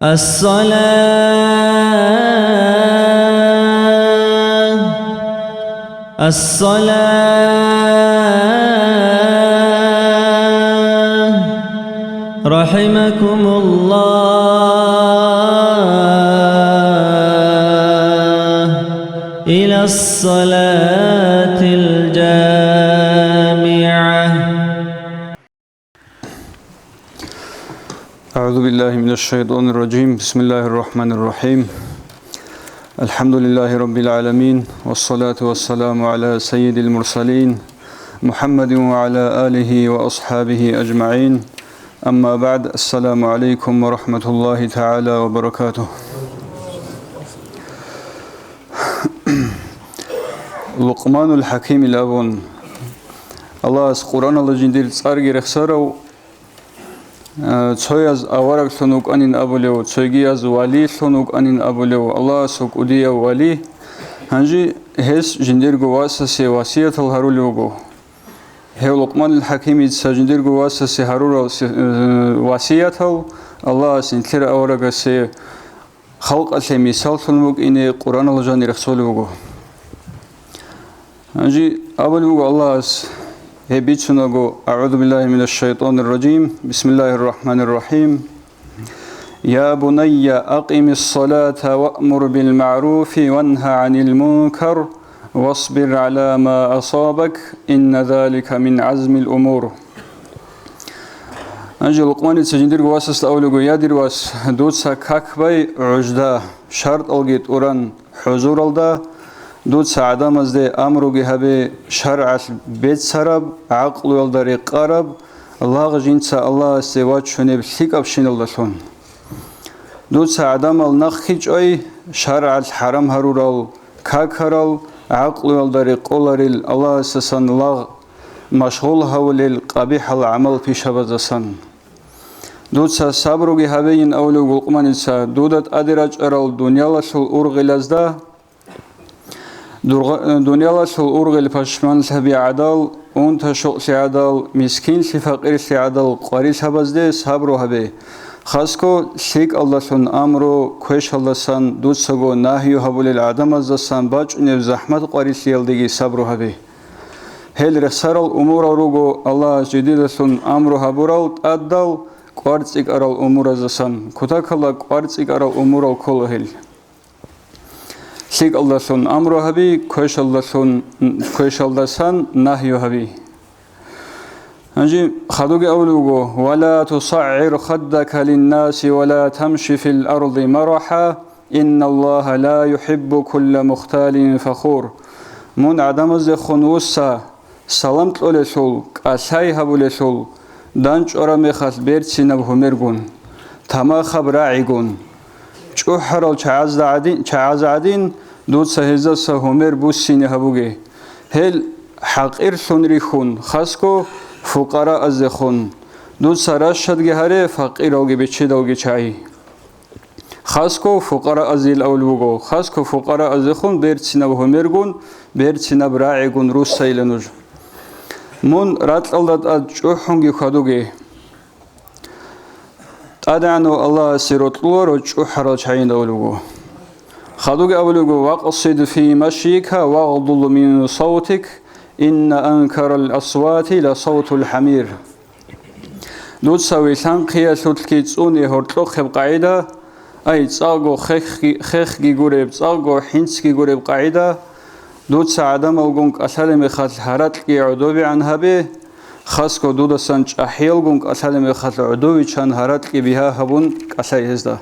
الصلاة رحمكم الله إلى الصلاة الجامعة. أعوذ بالله من الشيطان الرجيم. بسم الله الرحمن الرحيم. الحمد لله رب العالمين، والصلاة والسلام على سيد المرسلين محمد وعلى آله وأصحابه أجمعين. أما بعد، السلام عليكم ورحمة الله تعالى وبركاته. لقمان الحكيم الأبون الله قرآن الله جندير صارغي رخسارو цояз аварак сонук анин абулеу цойгияз вали сонук анин абулеу Allah сок удия вали ханжи хес жиндиргу васасе васиятал харулеугу хе Луқман al-Хакими сажиндиргу васасе харурал васиятал Allah синтер аварагасе халқ асе мисал сонук ине Қуран алжани рахсолеугу ханжи абулеугу Allah أعوذ بالله من الشيطان الرجيم. بسم الله الرحمن الرحيم. يا بني أقم الصلاة وأمر بالمعروف وانهى عن المنكر واصبر على ما أصابك إن ذلك من عزم الأمور. أنجي لقمان تجندر واسس أولو يادر واس دوتسا كاكباي عجدا شرط ألقيت أوران حضور الدا دوت سعادة مزده أمرو جهبه شرع بيت سرب عقل والدري قرب الله جنسا الله سوات شنب ثق أبشين الله شون دوت سعادة مال نخيج أي شرع الحرام هرورال كاكرال عقل والدري قولارل الله سسان الله مشغول هولل قبيح العمل في شبزسان دوت صبرو جهبين أولو قلقمان سا دودت أدرج أرال دنيا لشل أورغلازدا دنيا شل أورغل فشمان سبي عدال أنت شق سعدال مسكين سفقير سعدال قاري سبزده صبرو هبه خاصكو شيك الله سن أمرو كوش الله سن دوت سگو نهيو هبول العدم از سن باج نف زحمت قاري سيالدگي صبرو هبه هل رسال أمور روغو الله جديد سن أمرو هبورال أدال قارتيك أرال أمور از سن كتاك الله قارتيك أرال أمور الكل هل شيك الله سن أمره هبي كوش الله سن نهيه هبي أنجي خدوك أولوغو ولا تصعر خدك للناس ولا تمشي في الأرض مرحا إن الله لا يحب كل مختال فخور من عدم الزخون وسا سلامت أولسول كأساي هبولسول دانش أراميخات بيرتسي نبهمرغون تما خبراعيغون چوحرال چعاز عدين دوت سهزة سهمر بوسيني هبوغي هل حقير سنريخون خاسكو فقراء ازخون دوت سراشد گهره فقير اوغي بچه دوغي چاي خاسكو فقراء ازيل اولوغو خاسكو فقراء ازخون بيرتسينا بهمرغون بيرتسينا براعيغون روس سايلنوج مون راتلدات چوحونگي خدوغي أدعنو الله سيروت لور وحرج حين أولوجو خدوج أولوجو وقصد في مشيك واغضض من صوتك إن أنكر الأصوات لصوت الحمير دوت سوي ثانقيا سوتكيتسوني هرتلوخ بقاعدة أي تصاغو خخ جيجورب تصاغو حنس جيجورب قاعدة دوت سعدم أوجونك أسلم خات هرتلكي عدوبي عنها به خاصكو دودا سانج أحيلغون أسالم خاطر عدوي كان هرات كي بها هبون أساي هزدا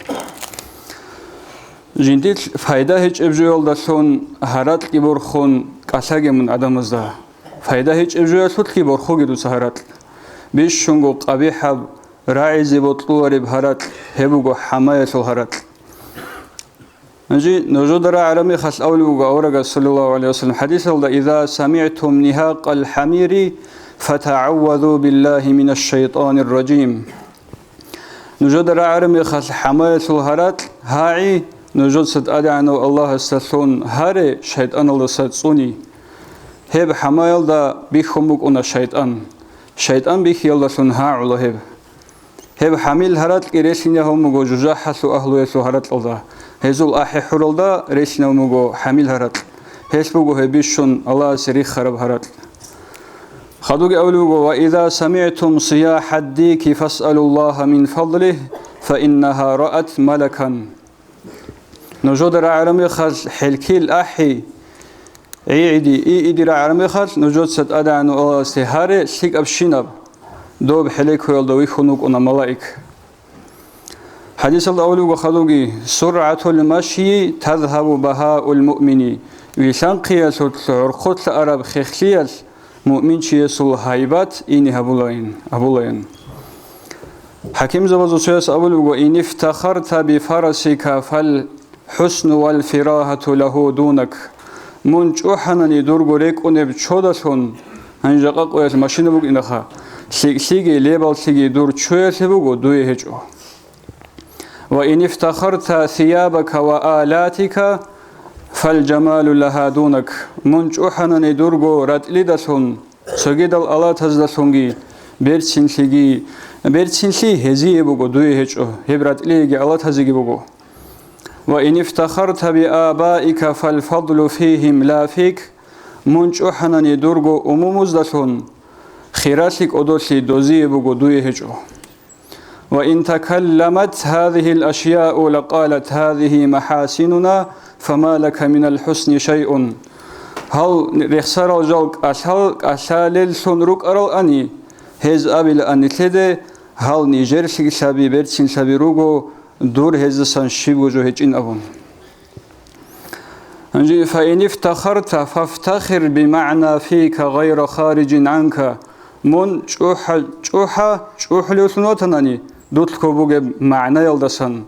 جنديل فايدة هيج إبجوال داشون هرات كي برخون أساجي من عدم هزدا فايدة هيج إبجوال سوت كي برخو جدو سهرات بيش شونغو قبيح راعي زبطلو رب هرات هبوغو حماية الهرات نجي نجود را عرمي خاص أولوغو أورغا صلى الله عليه وسلم حديث الله إذا سمعتم نهاق الحمير فتعوذوا بالله من الشيطان الرجيم نجود رعرمي خاص حماية الهرات هاي نجود ست أدعنو الله استثون هاري شيطان الله ستسوني هب حمايل دا بيخموك أنا شيطان بيخ يلا سن ها على هب هب حميل هرات كريسين هم جو جزاحس وأهلو يسو هرات الله هزول أحي حرلدا ريسين هم جو حميل هرات هسبوجو هبيشون الله سريخ خرب هرات خدوج أولوجو وإذا سمعتم صياح الديك فاسألوا الله من فضله فإنها رأت ملكا نجود رعرمي خز حلكيل أحي عيدي إيدي رعرمي خز نجود ست أدعن الله سهارة سيك أبشينب دوب حليك ويلدوي خنوك أنا ملائك حديث الأولوجو خدوجي سرعة المشي تذهب بهاء المؤمن ويسان قياس عرقوت العرب خيخلياس مؤمن شيسول هايبات إني هبولين حكيم زبازو سياس أولوغو إن افتخرت بفرسك فالحسن والفراهة له دونك منج أحنني درغو ريك أنب چودسون هنجاقاق وياس ماشين بوغ إنخا سيغي ليبال سيغي دور چوياس بوغو دوي هجو وإن افتخرت ثيابك وآلاتك فالجمال لها دونك منج أحنني درغو راتليدسون سوغيدال آلات هزدسونغي بيرتسنسي هزي بوغو دوي هجو هبرات ليغي آلات هزيغي بوغو وإن افتخرت بآبائك فالفضل فيهم لا فيك منج أحنني درغو أمومزدسون خيراسيك أدوسي دوزي بوغو دوي هجو وإن تكلمت هذه الأشياء لقالت هذه محاسننا فما لك من الحسن شيء هل رخصر الجلق أشالل سنروك أرال أني هز أبل أني تلده هل نيجر سبي برسين سبي روغو دور هز سنشيبو جو هجين أبون فإن افتخرت فافتخر بمعنى فيك غير خارج عنك من چوح لسنوتناني دوتلكو بوغب معنى يلدسن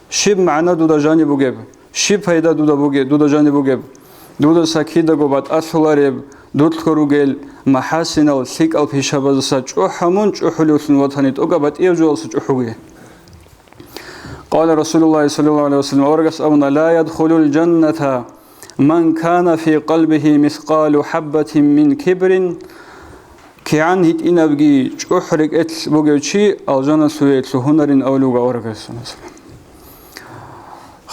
شب معنى دودا جاني بوغب شب فايدة دودا جاني بوغب دودا ساكيدا غوبات أسولاريب دوتلكو روغل محاسنال سيك الفيشابازسا چوح من چوح لسنوتناني توغبات إيوجوالس چوحوغي قال رسول الله صلى الله عليه وسلم ورغس أونا لا يدخل الجنة من كان في قلبه مثقال حبة من كبر كيان هيت إنبغي چوحرق اتل بوغيوچي الجنة سويت هنرين أولوغا أورغس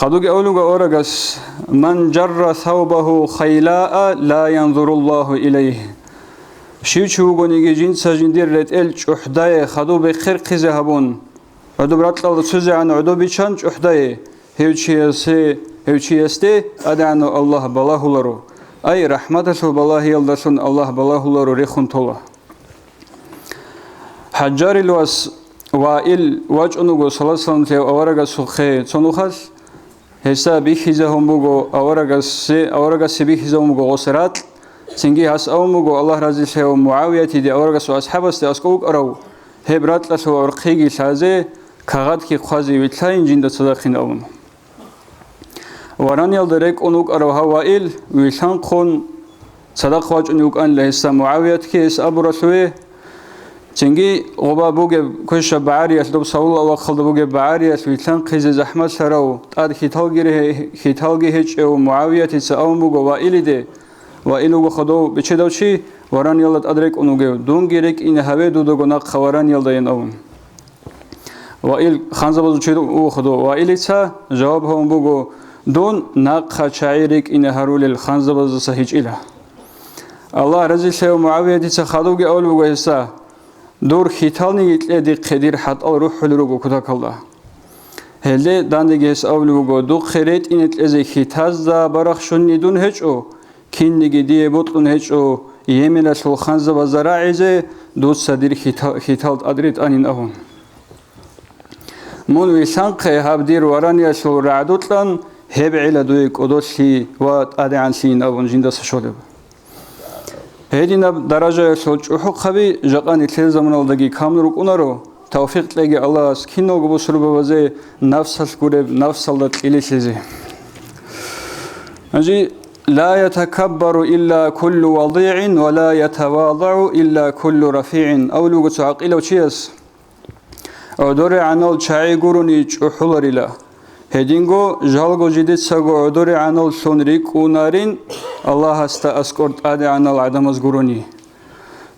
خدوغ أولوغا أورغس من جر ثوبه خيلاء لا ينظر الله إليه شيوچوغونيگي جنسا جندير رت ال چوحداي خدو بخير قيزه هبون ودو براتلال سوزي عن عدو بيچان چوحداي هيوچيسته أدعنو الله بلاهولارو أي رحمته بالله يلدسون الله بلاهولارو ريخون طولا حجار الواس وائل واجنوغو صلى الله عليه وسلم أورغا سوخي تونوخاس حساب بيخيزهم بوغو أورغا سبيخيزهم بوغو غسرات سنجي هاس أوموغو الله رضي الله معاوية دي أورغا سو أصحابس دي أسكوك أرو هبرات لسو أورقيجي سازي كاغاد كي خوازي ويتلاين جند صداقين أوم وران يلدريك أنوك أرو هوائل ويشان خون صداق واجنوك أن لهسا معاوية كيس أبو رسوه چنگی غبا بوگه کش بعریت دو سوال الله خلد بوگه بعریت ویتلان قیز زحمت سراو تاد خیتالگی هیچ او معاویتی ساوم بوگه وائلیده وائلوگه خدو بچه دو چی وران یلد ادرک اونوگه دون گیرک این هوه دو گناق خواران یلدین اون وائل خانزه بازو چه او خدو وائلی سا جواب هم بوگه دون ناق چایرک این هرول الخانزه بازو سهیچ ایله الله رضی الله معاویتی سا خدوگه اول بوگه سا دور خيتالني يتلدي قدير حتى روح لروجو كتاك الله هلا داندجيس أولوجو دو خيرت إن تلزي خيتاز دا برخشون ندون هجو كين نجديه بطلون هجو يمين أسل خانزة وزراعيزه دو صدير خيتال أدريت أنين أهون من ويسانق هابدير وراني أسل رعدوتلان هب على دويك أدوسي وأدعان سين أهون جندس شولب هدينا درجة سوچ حق خبي جقاني تل زمان الدقي كامل ركونارو توفيق لقي الله سكينو قبوسر بوزي نفس القرب نفس الله إليسيزي أجي لا يتكبر إلا كل وضيع ولا يتواضع إلا كل رفيع أولو قصو عقيلة وشيس أدور عنال شاعي قروني جحولر إلا هدينغو جالغو جديد ساغو عدوري عنال سونريك ونارين الله هستا أسكورت آدي عنال عدم أزغروني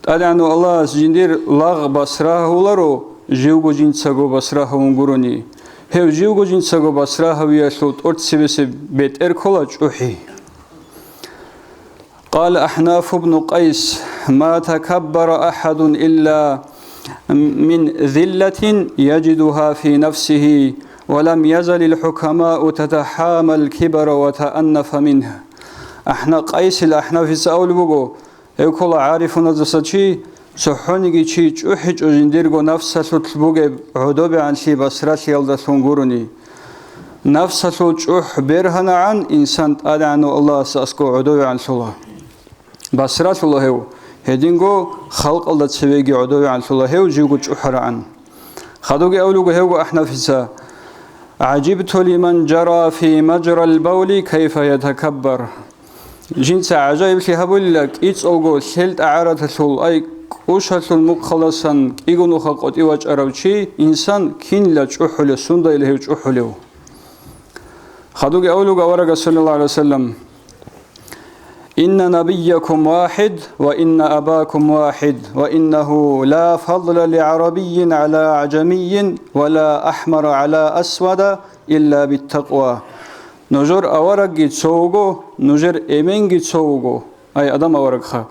آدي عنو الله سجندير لاغ بسراه ولارو живгожинцаго басрахавун гуруни. Хев живгожинцаго басрахавияслут орцивесе бетеркола чухи. قال أحناف بن قيس ما تكبر أحد إلا من ذلة يجدها في نفسه ولم يزل الحكماء تتحامى الكبر وتأنف منه. احنا قيس الأحناف سأول بقو يقول عارفون زساتشي سحونيجي تشي چوحي چوزنديرغو نفسه سلبوغي عدوبي عن شي بسرات يلدسون غوروني نفسه چوح برهنا عن إنسان تادعنو الله سأسكو عدوبي عن سولا بسرات الله هو هدينغو خلق الله تسويجي عدوبي عن سولا هو جيوغو چوحر عن خدوغي أولوغو هو أحنا فيسا عجبت لمن جرى في مجرى البول كيف يتكبر جنس عجائب لهبول لك إيتس أوغو سلت أعارة سول أي قوشة المقخلصان إيغونو خاقوت إيواج أراوشي إنسان كين لا چوحولي سندا إلهي چوحولي خدوغي أولوغا ورغا صلى الله عليه وسلم إن نبيكم واحد وإن أباكم واحد وإنه لا فضل لعربي على عجمي ولا أحمر على أسود إلا بالتقوى نجر أورغي تسوغو نجر إمنغي تسوغو أي أدم أورغخا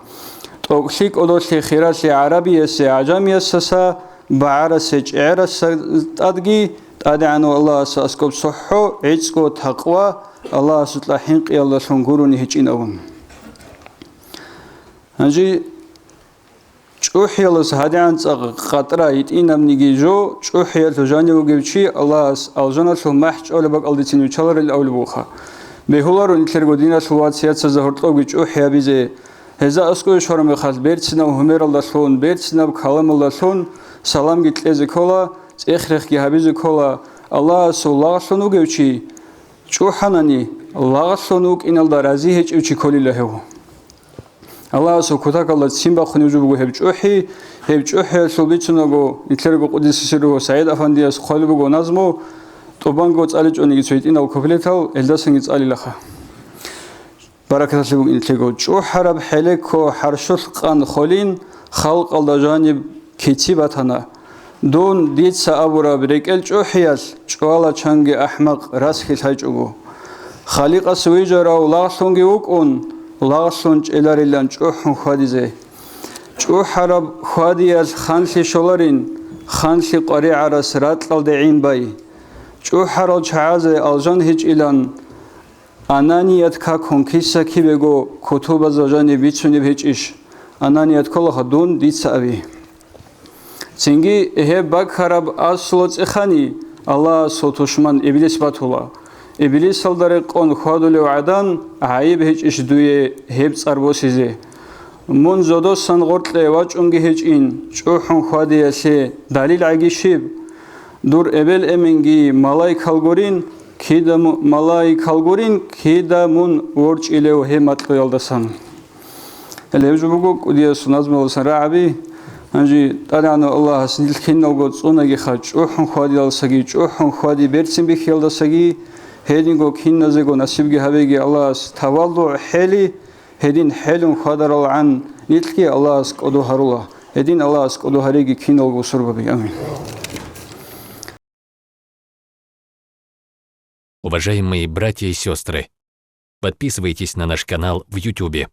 توكسيك أدوسي خيراسي عربي سي عجمي سسا بعرس جعرس تدقي تدعنو الله سأسكب صحو عيسكو تقوى الله ستلا حنقي الله سنقروني هجين أون هنجي چوحي الله سهدان قطرة يتئنم نيجيجو چوحي التجاني وجبشي الله الجنة المحج أول بق الدتين وشلر الأول بوخا بهولار ونتلقو دينا سوات سيات سزهرت أوجي چوحي بيزه هذا أسكو شرم خاص بيرتنا وهمير الله سون بيرتنا بكلام الله سون سلام قلت لزي كولا إخرخ جهابيزي كولا الله سولار سونو جبشي چوحناني الله سونوك إن الله رازي هج وشي كولي له الله سو كتاك الله سيمبا خنوجو هب چوحي سولبيتسناغو نتلقو قدس سيرو سعيد أفندياس خالبو نظمو طبانغو تسالج أنيجي سويت إن الكوبليتال إلداسن يتسالي لخا بركة الله نتلقو چوحرب حلكو حرشل قان خولين خلق الله جانب كتيبتنا دون ديت سأبورا بريكل چوحياس چوالا چانگ أحمق راسخي سايجوغو خالق سويجرا ولاسونغي وكون لاسونج إلاريلان چوحن خاديزه چوحرب خادياس خانسي شولارين خانسي قريع رسرات لالدعين باي چوحرال چعازه الجان هج إلان أنانيت كا كونكيسا كي بيغو كتوبة زجاني بيتشوني بهج إش أنانيت كلها دون ديت سأبي تنجي هب بكرب أصلت إخاني الله سوتوشمان إبليس باتولا إبليس سالدارق أن خادولي وعدان عيب هج إش دوية هب صربوسيزي من زودو سنغورت لواج أنجي هج إن چوحن خادي سي دليل عجي شيب دور إبل أمنجي ملاي كالغورين كيدا ملاي كالغورين كيدا من ورج إليه هم أطلع يلدسان اللي يجوبوك ودي سنازم الله رعبي أنجي ترى الله سنيل كنا وقت صنعي خارج أوحن خادي السجي أوحن خادي بيرسم بخيال السجي هيدينغو كنا زيغو نسيبجي هبيجي الله تواضع حالي هيدين حلم خادر عن نيلكي الله سكودو هرولا هيدين الله سكودو هريجي كنا وقصر ببي آمين. Уважаемые братья и сестры, подписывайтесь на наш канал в YouTube.